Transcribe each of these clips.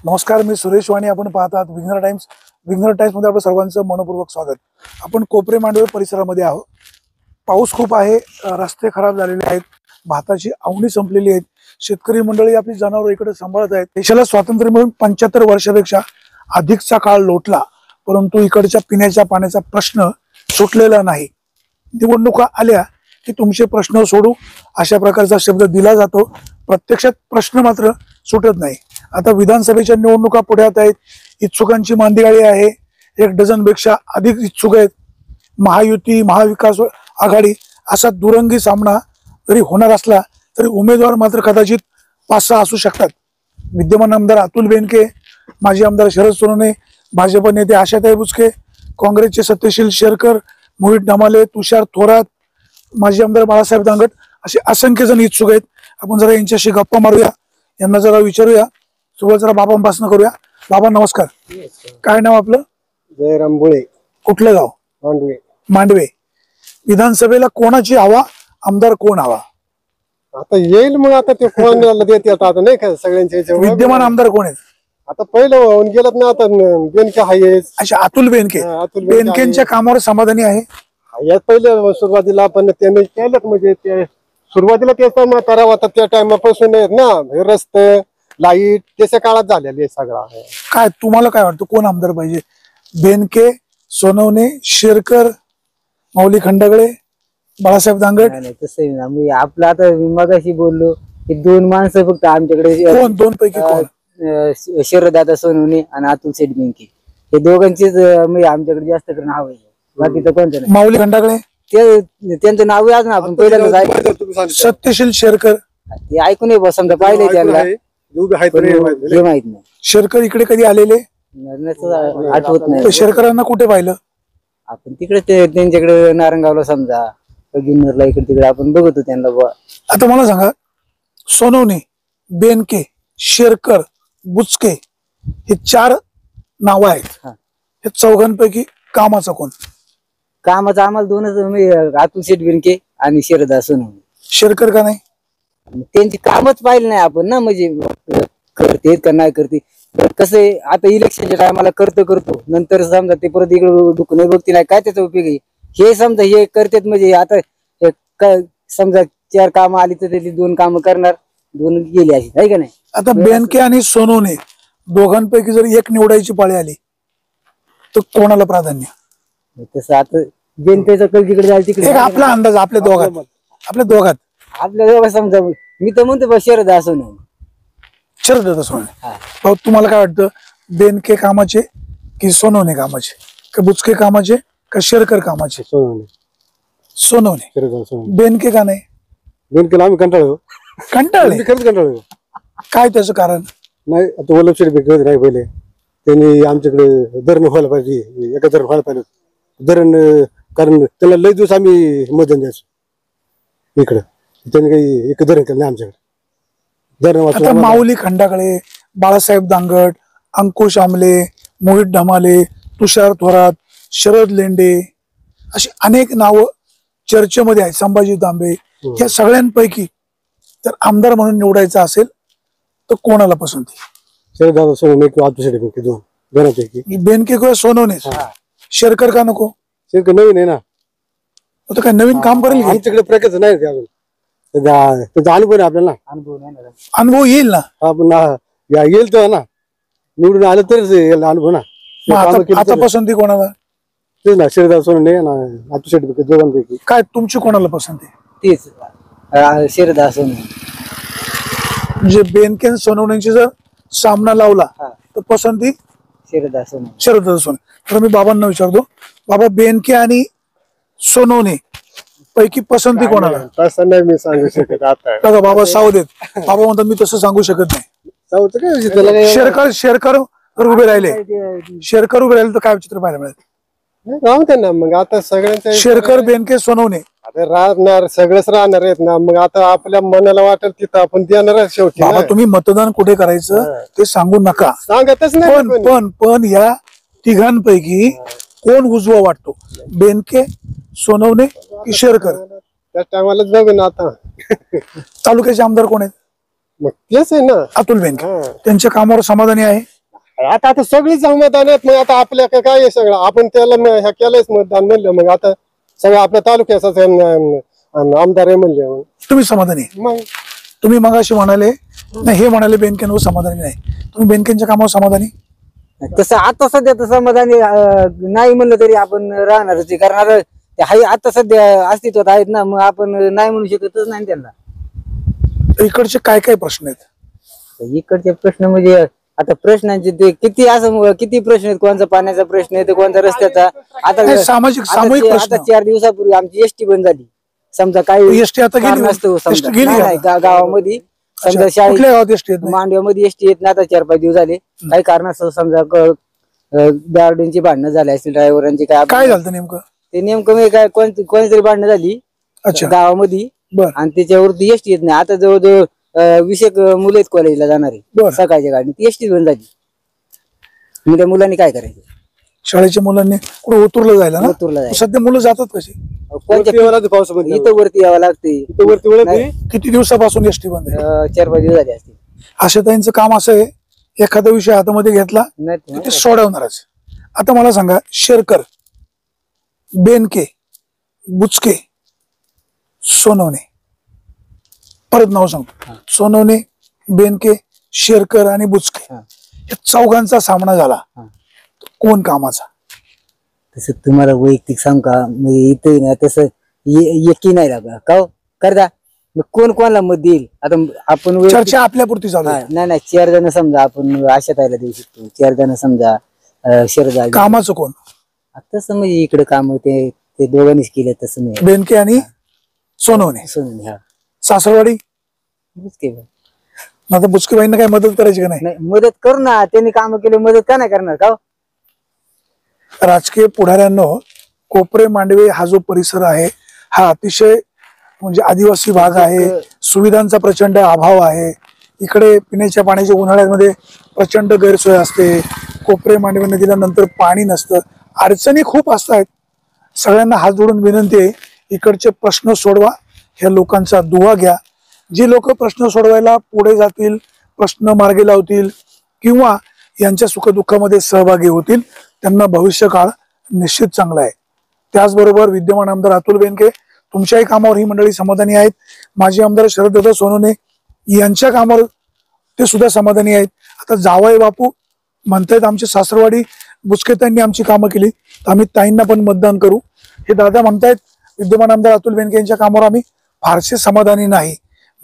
नमस्कार, मी सुरेश वाणी. आपण पाहतात विघ्नर टाइम्स. विघ्नर टाइम्स मध्ये आपलं सर्वांचं मनपूर्वक स्वागत. आपण कोपरे मांडवे परिसरामध्ये आहोत. पाऊस खूप आहे, रस्ते खराब झालेले आहेत, भाताची आवणी संपलेली आहे. शेतकरी मंडळी आपली जनावरं इकडे सांभाळत आहेत. देशाला स्वातंत्र्य मिळून 75 वर्षापेक्षा अधिकचा काळ लोटला, परंतु इकडच्या पिण्याच्या पाण्याचा प्रश्न सुटलेला नाही. निवडणुका आल्या की तुमचे प्रश्न सोडू अशा प्रकारचा शब्द दिला जातो. प्रत्यक्षात प्रश्न मात्र सुटत नाही. आता विधानसभेच्या निवडणुका पुढ्यात आहेत. इच्छुकांची मांदिगाळी आहे. 1 डझनपेक्षा अधिक इच्छुक आहेत. महायुती, महाविकास आघाडी असा दुरंगी सामना जरी होणार असला तरी उमेदवार मात्र कदाचित 5-6 असू शकतात. विद्यमान आमदार अतुल बेनके, माजी आमदार शरद सोनवणे, भाजप नेते आशाताई बुचके, काँग्रेसचे सत्यशील शेरकर, मोहित ढमाले, तुषार थोरात, माजी आमदार बाळासाहेब दांगट असे असंख्य जण इच्छुक आहेत. आपण जरा यांच्याशी गप्पा मारूया, यांना जरा विचारूया. सुरुवात जरा बाबांपासून करूया. बाबा नमस्कार. काय नाव आपलं? जयराम बुळे. कुठलं गाव? मांडवे. मांडवे. विधानसभेला कोणाची हवा, आमदार कोण हवा? आता येईल मग आता ते कोणाला देते आता नाही का सगळ्यांच्या ह्याच्यावर. विद्यमान आमदार कोण आहेत? आता पहिलं होऊन गेलं ना, आता बेनके आहेच. अच्छा, अतुल बेनके. अतुल बेनके बेनकेंच्या कामावर समाधानी आहे? यात पहिलं सुरुवातीला आपण त्यांनी केलं म्हणजे ते सुरुवातीला त्याचा म्हातारा होता त्या टायमापासून ना, हे रस्ते लाईट त्याच्या काळात झालेले सगळा. काय तुम्हाला काय वाटतं, कोण आमदार पाहिजे? बेनके, सोनवणे, शेरकर, माऊली खंडागळे, बाळासाहेब दांगट? नाही तसं आहे ना, मी आपलं आता मगाशी बोललो की 2 माणसं फक्त आमच्याकडे. कोण? 2 पैकी कोण? शरददादा सोनवणे आणि अतुल शेठ बेनके, हे दोघांचीच म्हणजे आमच्याकडे जास्त करून हवं आहे. बाकी तर कोणतं नाही. माऊली खंडागळे त्यांचं नाव आज ना आपण पहिल्यांदा सत्यशील शेरकर ते ऐकून आहे, समजा पाहिलंय त्यांना, हे माहित नाही. शेरकर इकडे कधी आलेले? आठवत नाही. शेरकरांना कुठे पाहिलं आपण? तिकडे त्यांच्याकडे नारंगावला समजा, जुन्नरला इकडे तिकडे आपण बघतो त्यांना. आता मला सांगा, सोनवणे, बेनके, शेरकर, बुचके हे 4 नाव आहेत. हे चौघांपैकी कामाचा कोण? कामाचं आम्हाला 2च, अतुल शेठ बेनके आणि शरददादा सोनवणे. शेरकर का नाही? त्यांची कामच पाहिलं नाही आपण ना, म्हणजे करते का नाही करते. कसं आहे, आता इलेक्शनच्या टायमाला करतो नंतर समजा ते परत इकडे डुकून बघते नाही, काय त्याचा उपयोग आहे? हे समजा हे करतात म्हणजे आता समजा 4 कामं आली तर त्याची 2 कामं करणार, 2 गेली अशी आहे का नाही. आता बेनके आणि सोनवणे दोघांपैकी जर एक निवडायची पाळी आली तर कोणाला प्राधान्य? तसं आता जनतेचा कल जिकडे जाईल तिकडे. आपला अंदाज आपल्या दोघात आपल्या दोघं समजा मी तर म्हणतो बस शरददादा सोनवणे. शरददादा सोनवणे. भाऊ तुम्हाला काय वाटतं, बेनके कामाचे की सोनवणे कामाचे, का बुचके कामाचे, का शेरकर कामाचे? सोनवणे. बेनके का नाही? बेनकेला आम्ही कंटाळले. काय त्याचं कारण? नाही, आता वल्लभशेठ बेनके नाही पहिले त्यांनी आमच्याकडे धरण व्हायला पाहिजे, एका धरण व्हायला पाहिजे धरण, कारण त्याला लय दिवस आम्ही मदन द्यायचो इकडं. त्यांनी काही एक धरण केलं नाही आमच्याकडे. आता माऊली खंडागळे, बाळासाहेब दांगट, अंकुश आमले, मोहित ढमाले, तुषार थोरात, शरद लेंडे अशी अनेक नावं चर्चेमध्ये आहेत. संभाजी तांबे. या सगळ्यांपैकी जर आमदार म्हणून निवडायचं असेल तर कोणाला पसंती? शरददादा सोनवणे किंवा अतुल शेठ बेनके, दोनांपैकी. बेनके किंवा सोनवणे. शेरकर का नको? शेरकर नवीन आहे ना, तो काय नवीन काम करेल? आमच्याकडे प्रकारच नाही अजून. त्याचा अनुभव आहे आपल्याला. अनुभव येईल ना, आपण येईल तर ना, निवडून आलं तरच अनुभव ना. आता पसंती कोणाला? तेच ना, शरददादा सोनवणे अतुल शेठ बेनके दोघांपैकी. काय तुमची कोणाला पसंती? तेच शरददादा सोनवणे. म्हणजे बेनके सोनवण्यांची जर सामना लावला तर पसंती शरददादा सोनवणे. शरददादा सोनवणे. तर मी बाबांना विचारतो, बाबा बेनके आणि सोनवणे पैकी पसंती कोणाला? तसं नाही मी सांगू शकत आता. बघा बाबा सावध आहेत. बाबा म्हणतात मी तसं सांगू शकत नाही. शेरकर उभे राहिले, शेरकर उभे राहिले तर काय चित्र पाहायला मिळेल? राहू दे ना मग, आता सगळ्यांच्या शेरकर, बेनके, सोनवणे आता राहणार, सगळंच राहणार आहेत ना. मग आता आपल्या मनाला वाटेल तिथं आपण देणार शेवटी. बाबा तुम्ही मतदान कुठे करायचं ते सांगू नका, सांगतच नाही. पण या तिघांपैकी कोण उजवा वाटतो? बेनके, सोनवणे की शेरकर? त्या टायमालाच बघू ना. आता तालुक्याचे आमदार कोण आहेत? मग तेच आहे ना. अतुल बेनके हा. त्यांच्या कामावर समाधानी आहे. आता सगळीच मतदान आहेत. मग आता आपल्या काय आहे सगळं, आपण त्याला ह्या केलंच मतदान म्हणलं, मग आता सगळं आपल्या तालुक्याचाच आमदार आहे म्हणले. मग तुम्ही समाधानी आहे. मग तुम्ही मग असे म्हणाले नाही, हे म्हणाले बेनकेंवर समाधानी नाही, तुम्ही बेनकेंच्या कामावर समाधानी? तसं आता सध्या तर समाधानी नाही म्हणलं तरी आपण राहणारच आहे. कारण ते हाय आता सध्या अस्तित्वात आहेत ना, मग आपण नाही म्हणू शकतच नाही त्यांना. तर इकडचे काय काय प्रश्न आहेत? इकडचे प्रश्न म्हणजे आता प्रश्नांचे ते किती प्रश्न आहेत. कोणचा पाण्याचा प्रश्न आहे, तर कोणता रस्त्याचा. आता नाही, सामूहिक प्रश्न. आता 4 दिवसापूर्वी आमची एसटी बंद झाली. समजा काही एसटी आता गेली? कारणास्तव समजा. एसटी गेली नाही, आता? नाही, गावामध्ये समजा अच्छा, शाळेत कुठल्या गावात एसटी येत नाही? मांडव्यामध्ये एसटी येत नाही आता 4-5 दिवस झाले. काही कारणास्तव समजा गार्डनची भांडणं झाली असतील ड्रायव्हरांची. काय झालं नेमकं? ते नेमकं म्हणजे काय कोणतरी भांडणं झाली अच्छा, गावामध्ये बर आणि त्याच्यावरती एसटी येत नाही. आता जवळजवळ 20 मुलं आहेत कॉलेजला जाणारे बर. सकाळच्या गाडी, ती एसटी बंद झाली. मग त्या मुलांनी काय करायचं? शाळेच्या मुलांनी कुठे ओतूरला जायला ना? ओतूरला जायचं. सध्या मुलं जातात कशी? पावसामध्ये इथं वरती यावं लागते. वरती वळत नाही. नाही. किती दिवसापासून एसटी बंद आहे? 4-5 दिवस झाले असतील. आशाताईंचं काम असं आहे, एखादा विषय हातामध्ये घेतला नाही ते सोडवणारच. आता मला सांगा, शेरकर, बेनके, बुचके, सोनवणे, परत नाव सांगतो, सोनवणे, बेनके, शेरकर आणि बुचके, हा. या चौघांचा सामना झाला. हा. कोण कामाचा? तसं तुम्हाला वैयक्तिक सांग का, इथं ना तसं एकी नाही लागा का हो? करता मग कोण कोणाला मत देईल? आता आपण वैयक्तिक- चर्चा आपल्यापुरती चालू आहे. नाही नाही, 4 जण समजा आपण आशाताईला देऊ शकतो, 4 जण समजा शरदा. कामाचं कोण? तसं म्हणजे इकडे काम ते दोघांनीच केलं तसं नाही. बेनके आणि सोनवणे. सोनून ह्या सासरवाडी? बुचके बाई. आता बुचकेबाईंना काय मदत करायची का नाही? नाही, मदत करू ना, त्यांनी काम केले, मदत का नाही करणार का हो? राजकीय पुढाऱ्यांनो, कोपरे मांडवे हा जो परिसर आहे हा अतिशय म्हणजे आदिवासी भाग आहे. सुविधांचा प्रचंड अभाव आहे. इकडे पिण्याच्या पाण्याच्या उन्हाळ्यामध्ये प्रचंड गैरसोय असते. कोपरे मांडवे नदीला नंतर पाणी नसतं. अडचणी खूप असतात. सगळ्यांना हात जोडून विनंती आहे, इकडचे प्रश्न सोडवा, ह्या लोकांचा दुवा घ्या. जी लोक प्रश्न सोडवायला पुढे जातील, प्रश्न मार्गी लावतील किंवा यांच्या सुखदुःखामध्ये सहभागी होतील, त्यांना भविष्य काळ निश्चित चांगला आहे. त्याचबरोबर विद्यमान आमदार अतुल बेनके, तुमच्याही कामावर ही मंडळी समाधानी आहेत. माजी आमदार शरददादा सोनवणे यांच्या कामावर ते सुद्धा समाधानी आहेत. आता जावई बापू म्हणतायत आमची सासरवाडी बुचकेतांनी आमची कामं केली, तर आम्ही ताईंना पण मतदान करू. हे दादा म्हणतायत विद्यमान आमदार अतुल बेनके यांच्या कामावर आम्ही फारसे समाधानी नाही.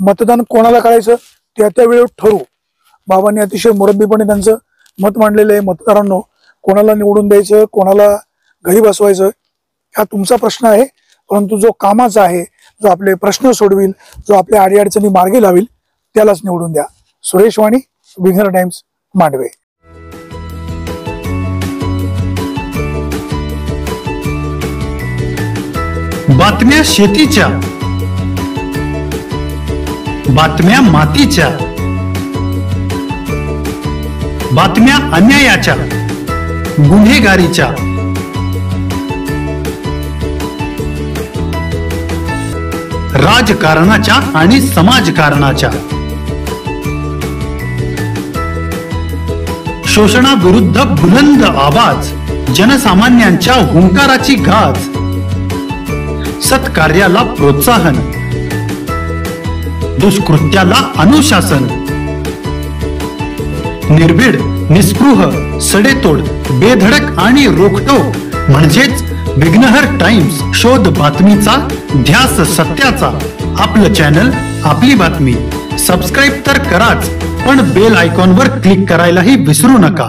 मतदान कोणाला करायचं त्या वेळेवर ठरवू. बाबांनी अतिशय मुरब्बीपणे त्यांचं मत मांडलेलं आहे. मतदारांनो, कोणाला निवडून द्यायचं, कोणाला घरी बसवायचं, हा तुमचा प्रश्न आहे. परंतु जो कामाचा आहे, जो आपले प्रश्न सोडविल, जो आपल्या अडीअडचणी मार्गी लावेल, त्यालाच निवडून द्या. सुरेश वाणी, विघ्नर टाइम्स, मांडवे. बातम्या शेतीच्या, बातम्या मातीच्या, बातम्या अन्यायाच्या, गुन्हेगारीच्या, राजकारणाच्या आणि समाजकारणाच्या, शोषणाविरुद्ध बुलंद आवाज, जनसामान्यांच्या हुंकाराची गाज, सत्कार्याला प्रोत्साहन, दुष्कृत्याला अनुशासन, निर्भीड, निस्पृह, सडेतोड, बेधडक आणि रोखटोक म्हणजेच विघ्नहर टाइम्स. शोध बातमीचा, ध्यास सत्याचा. आपलं चॅनल, आपली बातमी. सबस्क्राईब तर कराच, पण बेल आयकॉनवर क्लिक करायलाही विसरू नका.